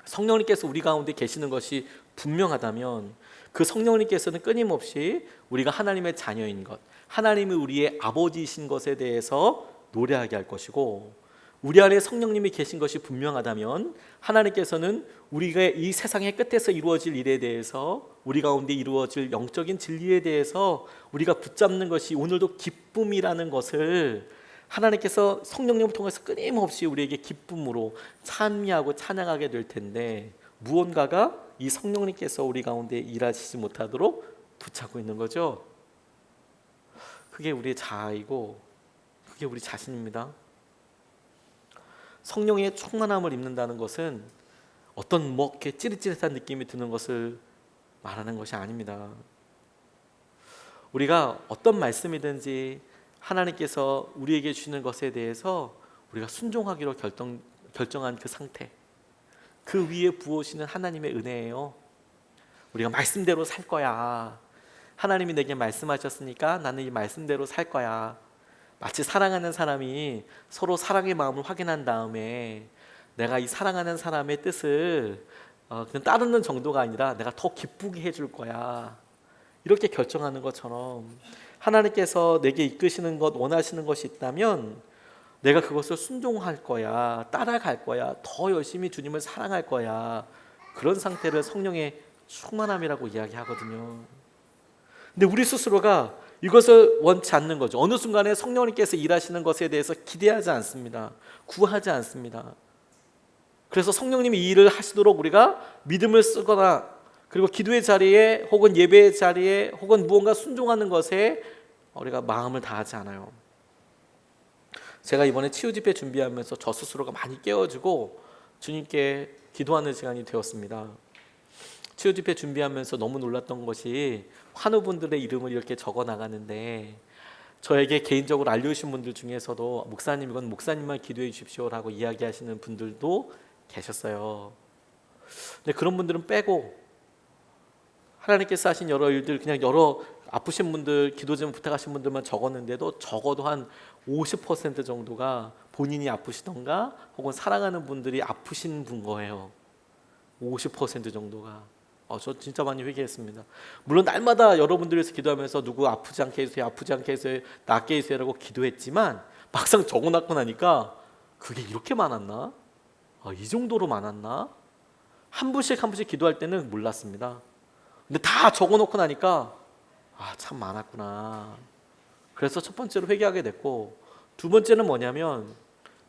성령님께서 우리 가운데 계시는 것이 분명하다면 그 성령님께서는 끊임없이 우리가 하나님의 자녀인 것, 하나님이 우리의 아버지이신 것에 대해서 노래하게 할 것이고, 우리 안에 성령님이 계신 것이 분명하다면 하나님께서는 우리가 이 세상의 끝에서 이루어질 일에 대해서, 우리 가운데 이루어질 영적인 진리에 대해서 우리가 붙잡는 것이 오늘도 기쁨이라는 것을 하나님께서 성령님을 통해서 끊임없이 우리에게 기쁨으로 찬미하고 찬양하게 될 텐데, 무언가가 이 성령님께서 우리 가운데 일하시지 못하도록 붙잡고 있는 거죠. 그게 우리의 자아이고 그게 우리 자신입니다. 성령의 충만함을 입는다는 것은 어떤 이렇게 찌릿찌릿한 느낌이 드는 것을 말하는 것이 아닙니다. 우리가 어떤 말씀이든지 하나님께서 우리에게 주시는 것에 대해서 우리가 순종하기로 결정한 그 상태, 그 위에 부어오시는 하나님의 은혜예요. 우리가 말씀대로 살 거야. 하나님이 내게 말씀하셨으니까 나는 이 말씀대로 살 거야. 마치 사랑하는 사람이 서로 사랑의 마음을 확인한 다음에 내가 이 사랑하는 사람의 뜻을 그냥 따르는 정도가 아니라 내가 더 기쁘게 해줄 거야, 이렇게 결정하는 것처럼 하나님께서 내게 이끄시는 것, 원하시는 것이 있다면 내가 그것을 순종할 거야, 따라갈 거야, 더 열심히 주님을 사랑할 거야. 그런 상태를 성령의 충만함이라고 이야기하거든요. 근데 우리 스스로가 이것을 원치 않는 거죠. 어느 순간에 성령님께서 일하시는 것에 대해서 기대하지 않습니다. 구하지 않습니다. 그래서 성령님이 이 일을 하시도록 우리가 믿음을 쓰거나, 그리고 기도의 자리에 혹은 예배의 자리에 혹은 무언가 순종하는 것에 우리가 마음을 다하지 않아요. 제가 이번에 치유 집회 준비하면서 저 스스로가 많이 깨어지고 주님께 기도하는 시간이 되었습니다. 치유 집회 준비하면서 너무 놀랐던 것이 환우분들의 이름을 이렇게 적어 나가는데 저에게 개인적으로 알려주신 분들 중에서도 목사님, 이건 목사님만 기도해 주십시오라고 이야기하시는 분들도 계셨어요. 근데 그런 분들은 빼고 하나님께서 하신 여러 일들, 그냥 여러 아프신 분들, 기도 좀 부탁하신 분들만 적었는데도 적어도 한 50% 정도가 본인이 아프시던가 혹은 사랑하는 분들이 아프신 분 거예요. 50% 정도가. 저 진짜 많이 회개했습니다. 물론 날마다 여러분들 위해서 기도하면서 누구 아프지 않게 해주세요, 아프지 않게 해주세요, 낫게 해주세요라고 기도했지만 막상 적어놨고 나니까 그게 이렇게 많았나? 이 정도로 많았나? 한 분씩 한 분씩 기도할 때는 몰랐습니다. 근데 다 적어놓고 나니까 참 많았구나. 그래서 첫 번째로 회개하게 됐고, 두 번째는 뭐냐면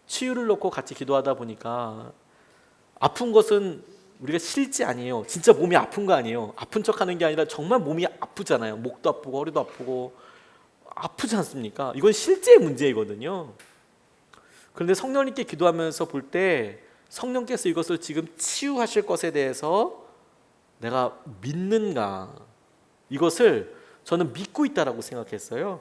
치유를 놓고 같이 기도하다 보니까 아픈 것은 우리가 실제 아니에요. 진짜 몸이 아픈 거 아니에요. 아픈 척하는 게 아니라 정말 몸이 아프잖아요. 목도 아프고 허리도 아프고 아프지 않습니까? 이건 실제 문제이거든요. 그런데 성령님께 기도하면서 볼 때 성령께서 이것을 지금 치유하실 것에 대해서 내가 믿는가, 이것을 저는 믿고 있다라고 생각했어요.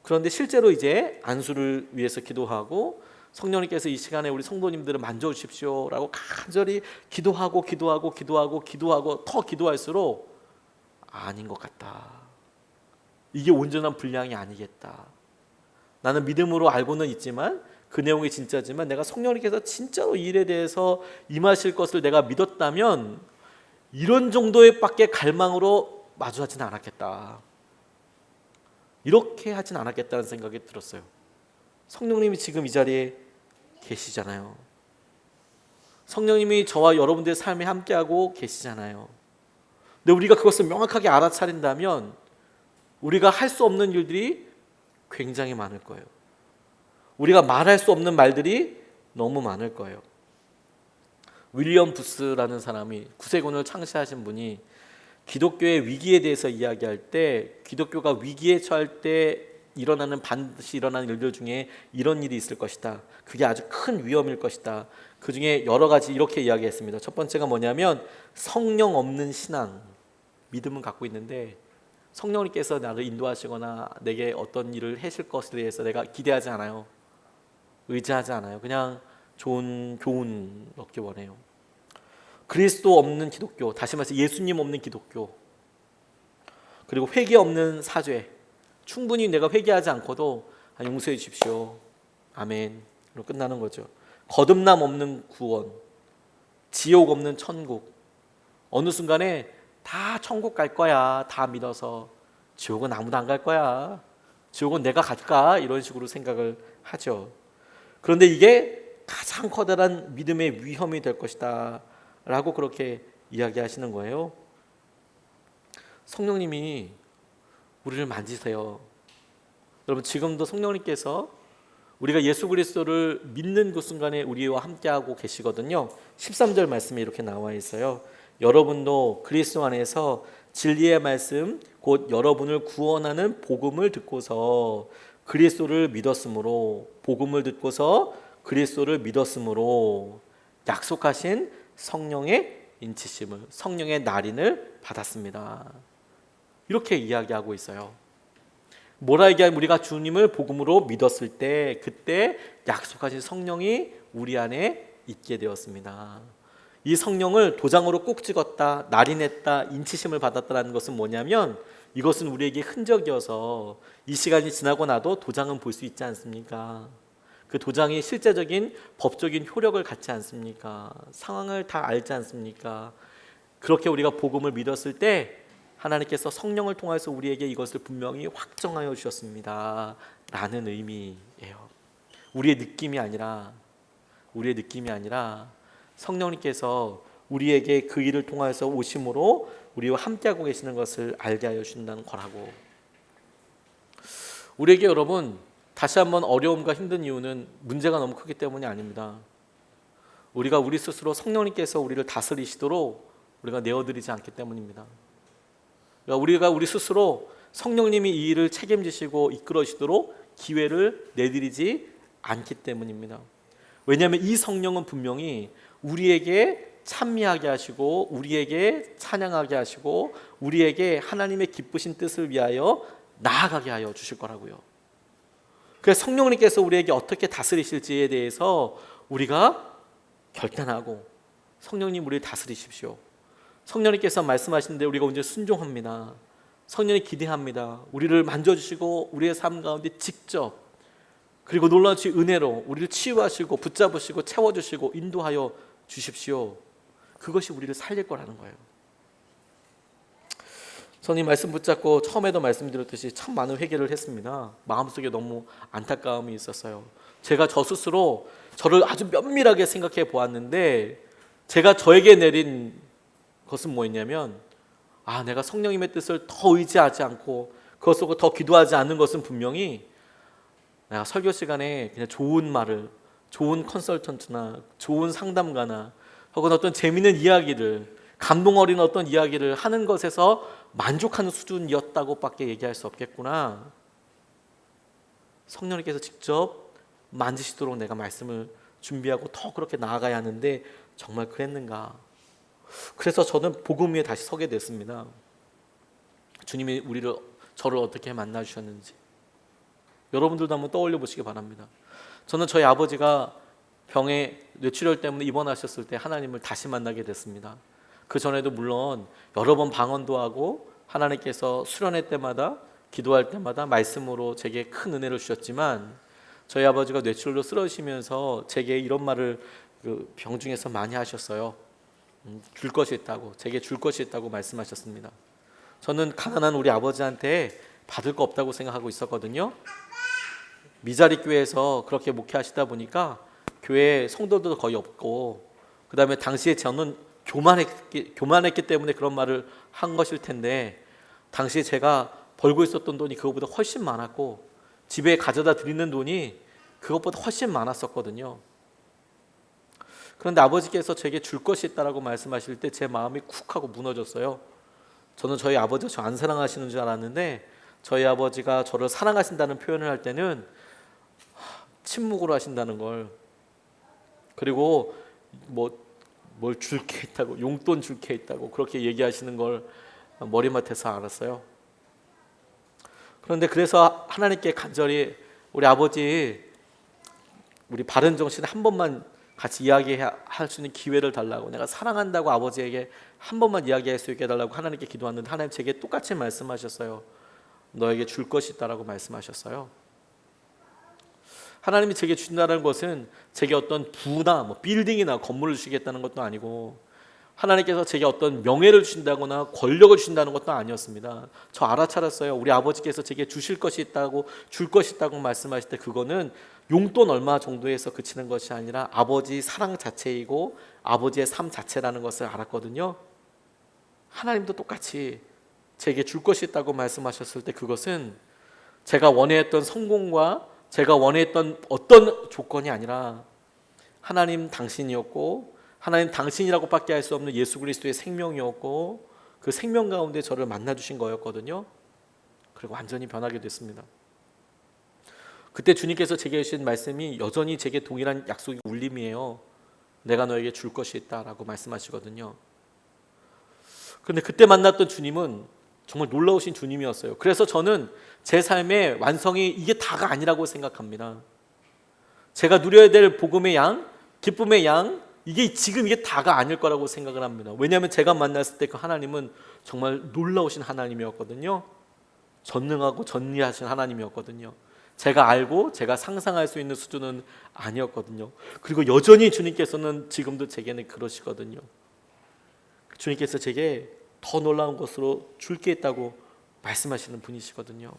그런데 실제로 이제 안수를 위해서 기도하고 성령님께서 이 시간에 우리 성도님들을 만져주십시오라고 간절히 기도하고 더 기도할수록 아닌 것 같다. 이게 온전한 분량이 아니겠다. 나는 믿음으로 알고는 있지만 그 내용이 진짜지만 내가 성령님께서 진짜로 이 일에 대해서 임하실 것을 내가 믿었다면 이런 정도의 밖에 갈망으로 마주하지는 않았겠다. 이렇게 하진 않았겠다는 생각이 들었어요. 성령님이 지금 이 자리에 계시잖아요. 성령님이 저와 여러분들의 삶에 함께하고 계시잖아요. 근데 우리가 그것을 명확하게 알아차린다면 우리가 할 수 없는 일들이 굉장히 많을 거예요. 우리가 말할 수 없는 말들이 너무 많을 거예요. 윌리엄 부스라는 사람이 구세군을 창시하신 분이 기독교의 위기에 대해서 이야기할 때, 기독교가 위기에 처할 때 반드시 일어나는 일들 중에 이런 일이 있을 것이다. 그게 아주 큰 위험일 것이다. 그 중에 여러 가지 이렇게 이야기했습니다. 첫 번째가 뭐냐면 성령 없는 신앙, 믿음은 갖고 있는데 성령님께서 나를 인도하시거나 내게 어떤 일을 하실 것에 대해서 내가 기대하지 않아요. 의지하지 않아요. 그냥 좋은 교훈 얻기 원해요. 그리스도 없는 기독교, 다시 말해서 예수님 없는 기독교, 그리고 회개 없는 사죄, 충분히 내가 회개하지 않고도 용서해 주십시오, 아멘, 로 끝나는 거죠. 거듭남 없는 구원, 지옥 없는 천국, 어느 순간에 다 천국 갈 거야 다 믿어서 지옥은 아무도 안 갈 거야, 지옥은 내가 갈까, 이런 식으로 생각을 하죠. 그런데 이게 가장 커다란 믿음의 위험이 될 것이다 라고 그렇게 이야기하시는 거예요. 성령님이 우리를 만지세요. 여러분, 지금도 성령님께서 우리가 예수 그리스도를 믿는 그 순간에 우리와 함께하고 계시거든요. 13절 말씀에 이렇게 나와 있어요. 여러분도 그리스도 안에서 진리의 말씀 곧 여러분을 구원하는 복음을 듣고서 그리스도를 믿었으므로, 복음을 듣고서 그리스도를 믿었으므로 약속하신 성령의 인치심을, 성령의 날인을 받았습니다. 이렇게 이야기하고 있어요. 뭐라 얘기하면 우리가 주님을 복음으로 믿었을 때 그때 약속하신 성령이 우리 안에 있게 되었습니다. 이 성령을 도장으로 꼭 찍었다, 날인했다, 인치심을 받았다는 것은 뭐냐면 이것은 우리에게 흔적이어서 이 시간이 지나고 나도 도장은 볼 수 있지 않습니까? 그 도장이 실제적인 법적인 효력을 갖지 않습니까? 상황을 다 알지 않습니까? 그렇게 우리가 복음을 믿었을 때 하나님께서 성령을 통해서 우리에게 이것을 분명히 확정하여 주셨습니다 라는 의미예요. 우리의 느낌이 아니라 성령님께서 우리에게 그 일을 통해서 오심으로 우리와 함께하고 계시는 것을 알게 하여 주신다는 거라고. 우리에게 여러분, 다시 한번 어려움과 힘든 이유는 문제가 너무 크기 때문이 아닙니다. 우리가 우리 스스로 성령님께서 우리를 다스리시도록 우리가 내어드리지 않기 때문입니다. 우리가 우리 스스로 성령님이 이 일을 책임지시고 이끌어주시도록 기회를 내드리지 않기 때문입니다. 왜냐하면 이 성령은 분명히 우리에게 찬미하게 하시고 우리에게 찬양하게 하시고 우리에게 하나님의 기쁘신 뜻을 위하여 나아가게 하여 주실 거라고요. 그래서 성령님께서 우리에게 어떻게 다스리실지에 대해서 우리가 결단하고, 성령님 우리를 다스리십시오, 성령님께서 말씀하시는데 우리가 언제 순종합니다. 성령이 기대합니다. 우리를 만져주시고 우리의 삶 가운데 직접 그리고 놀라운지 은혜로 우리를 치유하시고 붙잡으시고 채워주시고 인도하여 주십시오. 그것이 우리를 살릴 거라는 거예요. 저는 이 말씀 붙잡고 처음에도 말씀드렸듯이 참 많은 회개를 했습니다. 마음속에 너무 안타까움이 있었어요. 제가 저 스스로 저를 아주 면밀하게 생각해 보았는데 제가 저에게 내린 것은 뭐였냐면, 내가 성령님의 뜻을 더 의지하지 않고 그것으로 더 기도하지 않는 것은 분명히 내가 설교 시간에 그냥 좋은 말을, 좋은 컨설턴트나 좋은 상담가나 혹은 어떤 재미있는 이야기를, 감동 어린 어떤 이야기를 하는 것에서 만족하는 수준이었다고밖에 얘기할 수 없겠구나. 성령님께서 직접 만지시도록 내가 말씀을 준비하고 더 그렇게 나아가야 하는데 정말 그랬는가. 그래서 저는 복음 위에 다시 서게 됐습니다. 주님이 저를 어떻게 만나 주셨는지 여러분들도 한번 떠올려 보시기 바랍니다. 저는 저희 아버지가 병에 뇌출혈 때문에 입원하셨을 때 하나님을 다시 만나게 됐습니다. 그 전에도 물론 여러 번 방언도 하고 하나님께서 수련회 때마다 기도할 때마다 말씀으로 제게 큰 은혜를 주셨지만 저희 아버지가 뇌출혈로 쓰러지시면서 제게 이런 말을 그 병중에서 많이 하셨어요. 줄 것이 있다고, 제게 줄 것이 있다고 말씀하셨습니다. 저는 가난한 우리 아버지한테 받을 거 없다고 생각하고 있었거든요. 미자리 교회에서 그렇게 목회하시다 보니까 교회 성도들도 거의 없고, 그 다음에 당시에 저는 교만했기 때문에 그런 말을 한 것일 텐데, 당시에 제가 벌고 있었던 돈이 그것보다 훨씬 많았고 집에 가져다 드리는 돈이 그것보다 훨씬 많았었거든요. 그런데 아버지께서 제게 줄 것이 있다라고 말씀하실 때 제 마음이 쿡 하고 무너졌어요. 저는 저희 아버지가 저 안 사랑하시는 줄 알았는데 저희 아버지가 저를 사랑하신다는 표현을 할 때는 침묵으로 하신다는 걸, 그리고 뭘 줄 게 있다고, 용돈 줄 게 있다고 그렇게 얘기하시는 걸 머리맡에서 알았어요. 그런데 그래서 하나님께 간절히 우리 아버지, 우리 바른 정신 한 번만 같이 이야기할 수 있는 기회를 달라고, 내가 사랑한다고 아버지에게 한 번만 이야기할 수 있게 해달라고 하나님께 기도하는데 하나님 제게 똑같이 말씀하셨어요. 너에게 줄 것이 있다라고 말씀하셨어요. 하나님이 제게 준다는 것은 제게 어떤 부나 빌딩이나 건물을 주시겠다는 것도 아니고, 하나님께서 제게 어떤 명예를 주신다거나 권력을 주신다는 것도 아니었습니다. 저 알아차렸어요. 우리 아버지께서 제게 주실 것이 있다고, 줄 것이 있다고 말씀하실 때 그거는 용돈 얼마 정도에서 그치는 것이 아니라 아버지 사랑 자체이고 아버지의 삶 자체라는 것을 알았거든요. 하나님도 똑같이 제게 줄 것이 있다고 말씀하셨을 때 그것은 제가 원했던 성공과 제가 원했던 어떤 조건이 아니라 하나님 당신이었고, 하나님 당신이라고밖에 할 수 없는 예수 그리스도의 생명이었고, 그 생명 가운데 저를 만나 주신 거였거든요. 그리고 완전히 변하게 됐습니다. 그때 주님께서 제게 주신 말씀이 여전히 제게 동일한 약속의 울림이에요. 내가 너에게 줄 것이 있다라고 말씀하시거든요. 그런데 그때 만났던 주님은 정말 놀라우신 주님이었어요. 그래서 저는 제 삶의 완성이 이게 다가 아니라고 생각합니다. 제가 누려야 될 복음의 양, 기쁨의 양, 이게 지금 이게 다가 아닐 거라고 생각을 합니다. 왜냐하면 제가 만났을 때 그 하나님은 정말 놀라우신 하나님이었거든요. 전능하고 전리하신 하나님이었거든요. 제가 알고 제가 상상할 수 있는 수준은 아니었거든요. 그리고 여전히 주님께서는 지금도 제게는 그러시거든요. 주님께서 제게 더 놀라운 것으로 줄 게 있다고 말씀하시는 분이시거든요.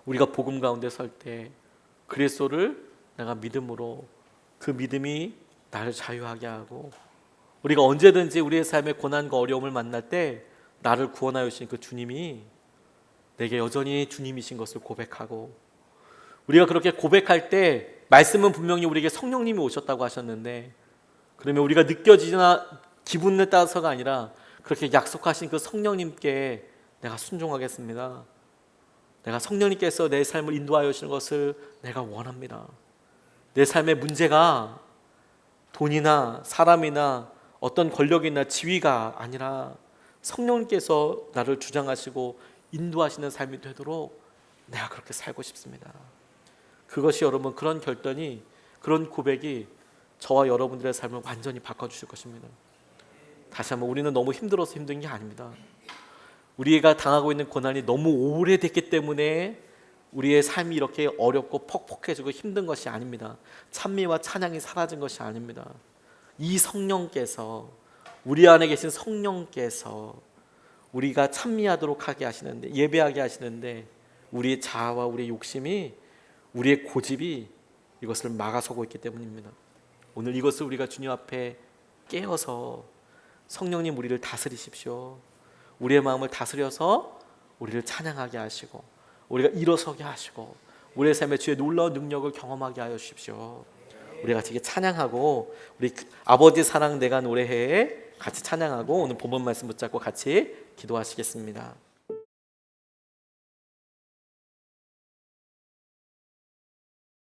우리가 복음 가운데 설 때 그리스도를 내가 믿음으로, 그 믿음이 나를 자유하게 하고, 우리가 언제든지 우리의 삶의 고난과 어려움을 만날 때 나를 구원하여 주신 그 주님이 내게 여전히 주님이신 것을 고백하고, 우리가 그렇게 고백할 때 말씀은 분명히 우리에게 성령님이 오셨다고 하셨는데, 그러면 우리가 느껴지나 기분에 따라서가 아니라 그렇게 약속하신 그 성령님께 내가 순종하겠습니다. 내가 성령님께서 내 삶을 인도하여 주시는 것을 내가 원합니다. 내 삶의 문제가 돈이나 사람이나 어떤 권력이나 지위가 아니라 성령님께서 나를 주장하시고 인도하시는 삶이 되도록 내가 그렇게 살고 싶습니다. 그것이 여러분, 그런 결단이, 그런 고백이 저와 여러분들의 삶을 완전히 바꿔주실 것입니다. 다시 한번, 우리는 너무 힘들어서 힘든 게 아닙니다. 우리가 당하고 있는 고난이 너무 오래됐기 때문에 우리의 삶이 이렇게 어렵고 퍽퍽해지고 힘든 것이 아닙니다. 찬미와 찬양이 사라진 것이 아닙니다. 이 성령께서, 우리 안에 계신 성령께서 우리가 찬미하도록 하게 하시는데, 예배하게 하시는데, 우리의 자아와 우리의 욕심이, 우리의 고집이 이것을 막아서고 있기 때문입니다. 오늘 이것을 우리가 주님 앞에 깨어서 성령님 우리를 다스리십시오. 우리의 마음을 다스려서 우리를 찬양하게 하시고, 우리가 일어서게 하시고, 우리의 삶에 주의 놀라운 능력을 경험하게 하여 주십시오. 우리가 같이 찬양하고, 우리 아버지 사랑 내가 노래해 같이 찬양하고 오늘 본문 말씀 붙잡고 같이 기도하시겠습니다.